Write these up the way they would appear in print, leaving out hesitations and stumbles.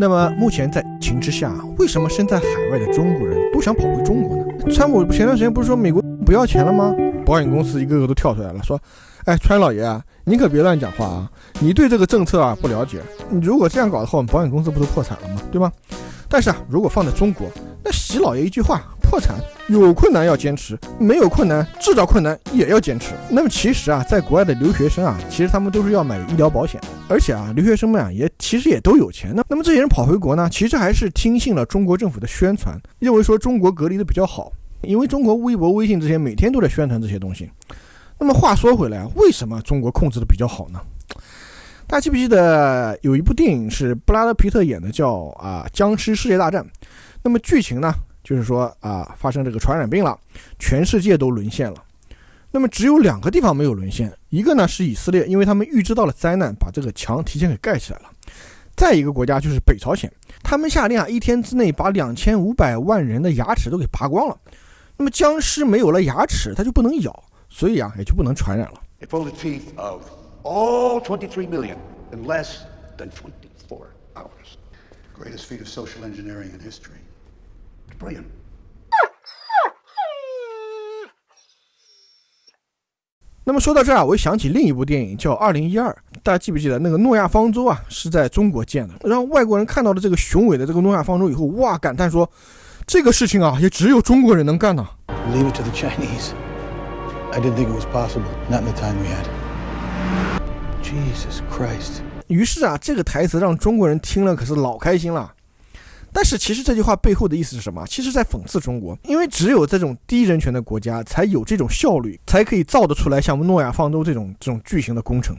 那么目前在疫情之下，为什么身在海外的中国人都想跑回中国呢？川普前段时间不是说美国不要钱了吗？保险公司一个个都跳出来了，说川老爷啊，你可别乱讲话啊，你对这个政策啊不了解，你如果这样搞的话，我们保险公司不都破产了吗？对吗？但是啊，如果放在中国，那习老爷一句话，破产有困难要坚持，没有困难制造困难也要坚持。那么其实啊，在国外的留学生啊，其实他们都是要买医疗保险，而且啊，留学生们啊其实也都有钱的。那么这些人跑回国呢，其实还是听信了中国政府的宣传，认为说中国隔离的比较好，因为中国微博、微信这些每天都在宣传这些东西。那么话说回来，为什么中国控制的比较好呢？大家记不记得有一部电影是布拉德皮特演的，叫僵尸世界大战。那么剧情呢，就是说发生这个传染病了，全世界都沦陷了。那么只有2个地方没有沦陷，一个呢是以色列，因为他们预知到了灾难，把这个墙提前给盖起来了。再一个国家就是北朝鲜，他们下令1天之内把2500万人的牙齿都给拔光了。那么僵尸没有了牙齿，它就不能咬，所以也就不能传染了。It pulled the teeth of all 23 million in less than 24 hours. Greatest feat of social engineering in history. It's brilliant. 那么说到这儿我想起另一部电影叫2012，大家记不记得那个诺亚方舟是在中国建的，让外国人看到了这个雄伟的这个诺亚方舟以后，哇，感叹说这个事情也只有中国人能干呢。 Leave it to the Chinese. I didn't think it was possible. Not in the time we had. Jesus Christ. 于是这个台词让中国人听了可是老开心了。但是其实这句话背后的意思是什么？其实在讽刺中国，因为只有这种低人权的国家才有这种效率，才可以造得出来像诺亚方舟这种巨型的工程。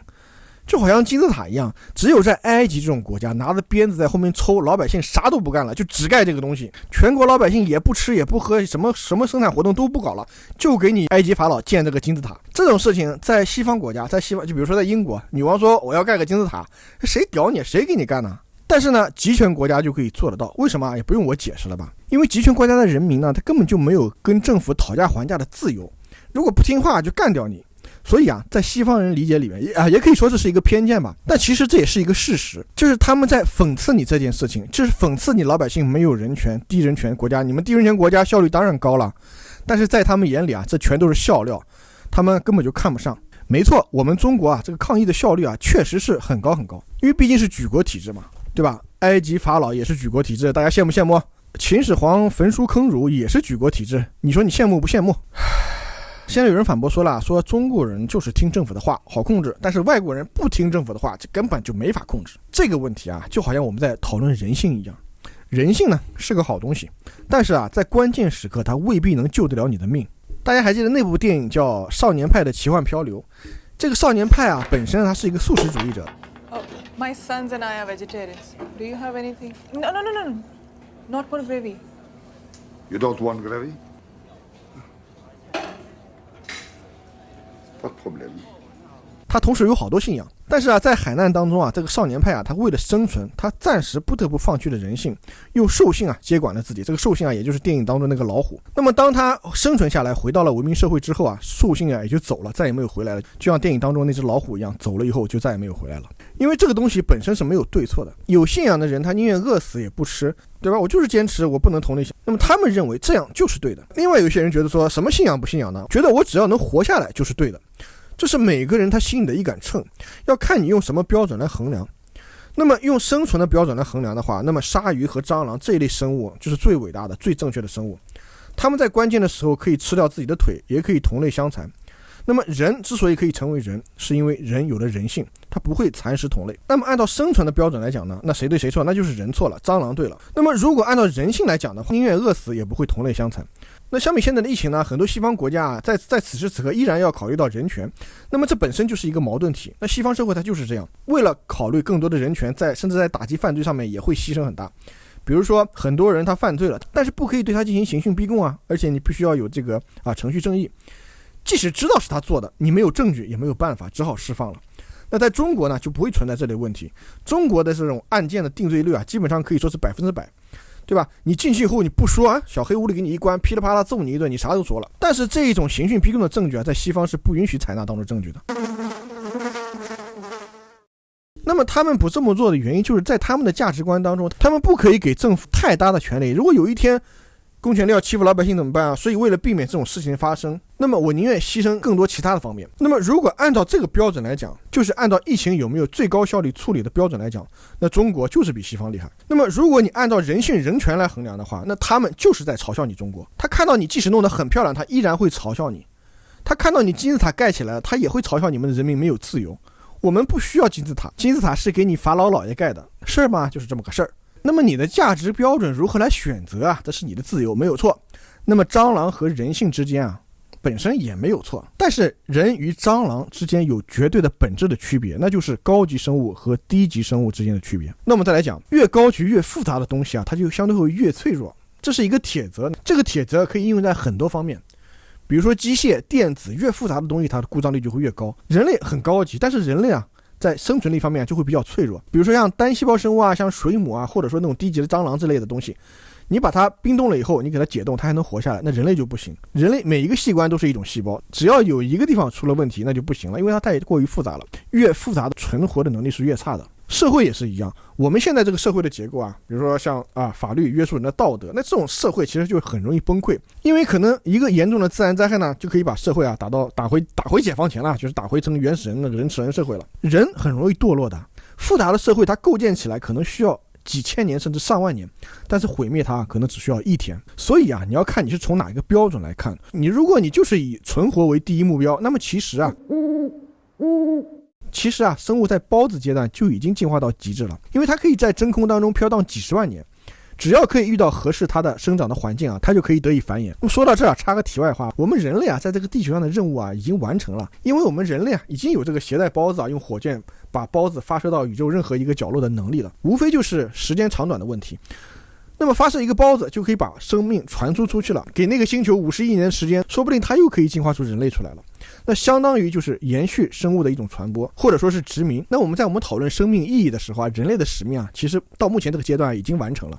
就好像金字塔一样，只有在埃及这种国家拿着鞭子在后面抽，老百姓啥都不干了，就只盖这个东西，全国老百姓也不吃也不喝，什么生产活动都不搞了，就给你埃及法老建这个金字塔。这种事情在西方国家，就比如说在英国，女王说我要盖个金字塔，谁屌你，谁给你干呢？但是呢，集权国家就可以做得到，为什么也不用我解释了吧？因为集权国家的人民呢，他根本就没有跟政府讨价还价的自由，如果不听话就干掉你。所以在西方人理解里面也可以说这是一个偏见吧，但其实这也是一个事实，就是他们在讽刺你这件事情，就是讽刺你老百姓没有人权，低人权国家，你们低人权国家效率当然高了，但是在他们眼里这全都是笑料，他们根本就看不上。没错，我们中国这个抗疫的效率确实是很高很高，因为毕竟是举国体制嘛，对吧？埃及法老也是举国体制，大家羡慕羡慕？秦始皇焚书坑儒也是举国体制，你说你羡慕不羡慕？现在有人反驳说了，说中国人就是听政府的话好控制，但是外国人不听政府的话，这根本就没法控制。这个问题就好像我们在讨论人性一样，人性呢是个好东西，但是在关键时刻它未必能救得了你的命。大家还记得那部电影叫《少年派的奇幻漂流》？这个少年派本身他是一个素食主义者。Oh, my sons and I are vegetarians. Do you have anything? No, not one gravy. You don't want gravy? Pas de problème. 他同时有好多信仰，但是在海难当中这个少年派他为了生存，他暂时不得不放弃了人性，用兽性接管了自己。这个兽性也就是电影当中那个老虎。那么当他生存下来，回到了文明社会之后兽性也就走了，再也没有回来了，就像电影当中那只老虎一样，走了以后就再也没有回来了。因为这个东西本身是没有对错的，有信仰的人他宁愿饿死也不吃，对吧？我就是坚持我不能同类型，那么他们认为这样就是对的。另外有些人觉得说什么信仰不信仰呢？觉得我只要能活下来就是对的。这是每个人他心里的一杆秤，要看你用什么标准来衡量。那么用生存的标准来衡量的话，那么鲨鱼和蟑螂这一类生物就是最伟大的最正确的生物，他们在关键的时候可以吃掉自己的腿，也可以同类相残。那么人之所以可以成为人，是因为人有了人性，他不会蚕食同类。那么按照生存的标准来讲呢，那谁对谁错？那就是人错了，蟑螂对了。那么如果按照人性来讲的话，宁愿饿死也不会同类相残。那相比现在的疫情呢，很多西方国家在此时此刻依然要考虑到人权，那么这本身就是一个矛盾体。那西方社会它就是这样，为了考虑更多的人权，甚至在打击犯罪上面也会牺牲很大。比如说很多人他犯罪了，但是不可以对他进行刑讯逼供而且你必须要有这个程序正义。即使知道是他做的，你没有证据也没有办法，只好释放了。那在中国呢，就不会存在这类问题。中国的这种案件的定罪率基本上可以说是100%，对吧？你进去以后你不说小黑屋里给你一关，噼里啪啦揍你一顿，你啥都说了。但是这一种刑讯逼供的证据在西方是不允许采纳当做证据的。那么他们不这么做的原因，就是在他们的价值观当中，他们不可以给政府太大的权利。如果有一天公权力要欺负老百姓怎么办啊？所以为了避免这种事情发生，那么我宁愿牺牲更多其他的方面。那么如果按照这个标准来讲，就是按照疫情有没有最高效率处理的标准来讲，那中国就是比西方厉害。那么如果你按照人性人权来衡量的话，那他们就是在嘲笑你中国。他看到你即使弄得很漂亮，他依然会嘲笑你。他看到你金字塔盖起来了，他也会嘲笑你们的人民没有自由。我们不需要金字塔，金字塔是给你法老老爷盖的，事儿吗？就是这么个事儿。那么你的价值标准如何来选择啊？这是你的自由，没有错。那么蟑螂和人性之间啊，本身也没有错，但是人与蟑螂之间有绝对的本质的区别，那就是高级生物和低级生物之间的区别。那我们再来讲，越高级越复杂的东西啊，它就相对会越脆弱，这是一个铁则。这个铁则可以应用在很多方面，比如说机械、电子，越复杂的东西它的故障率就会越高。人类很高级，但是人类啊在生存力方面就会比较脆弱，比如说像单细胞生物啊，像水母啊，或者说那种低级的蟑螂之类的东西，你把它冰冻了以后，你给它解冻，它还能活下来。那人类就不行，人类每一个器官都是一种细胞，只要有一个地方出了问题，那就不行了，因为它太过于复杂了，越复杂的存活的能力是越差的。社会也是一样，我们现在这个社会的结构啊，比如说像法律约束人的道德，那这种社会其实就很容易崩溃，因为可能一个严重的自然灾害呢，就可以把社会啊打回解放前了，就是打回成原始人的人吃人社会了。人很容易堕落的，复杂的社会它构建起来可能需要几千年甚至上万年，但是毁灭它可能只需要一天。所以啊，你要看你是从哪一个标准来看。如果你就是以存活为第一目标，那么其实啊，生物在孢子阶段就已经进化到极致了，因为它可以在真空当中飘荡几十万年，只要可以遇到合适它的生长的环境啊，它就可以得以繁衍。那么说到这儿插个题外话，我们人类啊，在这个地球上的任务啊已经完成了，因为我们人类啊已经有这个携带孢子啊，用火箭把孢子发射到宇宙任何一个角落的能力了，无非就是时间长短的问题。那么发射一个孢子就可以把生命传输出去了，给那个星球50亿年的时间，说不定它又可以进化出人类出来了。那相当于就是延续生物的一种传播，或者说是殖民。那我们讨论生命意义的时候啊，人类的使命啊，其实到目前这个阶段已经完成了。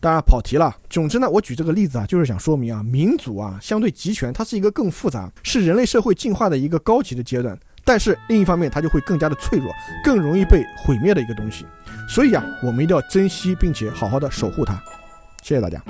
当然跑题了。总之呢，我举这个例子啊，就是想说明啊，民主啊，相对集权，它是一个更复杂，是人类社会进化的一个高级的阶段。但是另一方面，它就会更加的脆弱，更容易被毁灭的一个东西。所以啊，我们一定要珍惜并且好好的守护它。谢谢大家。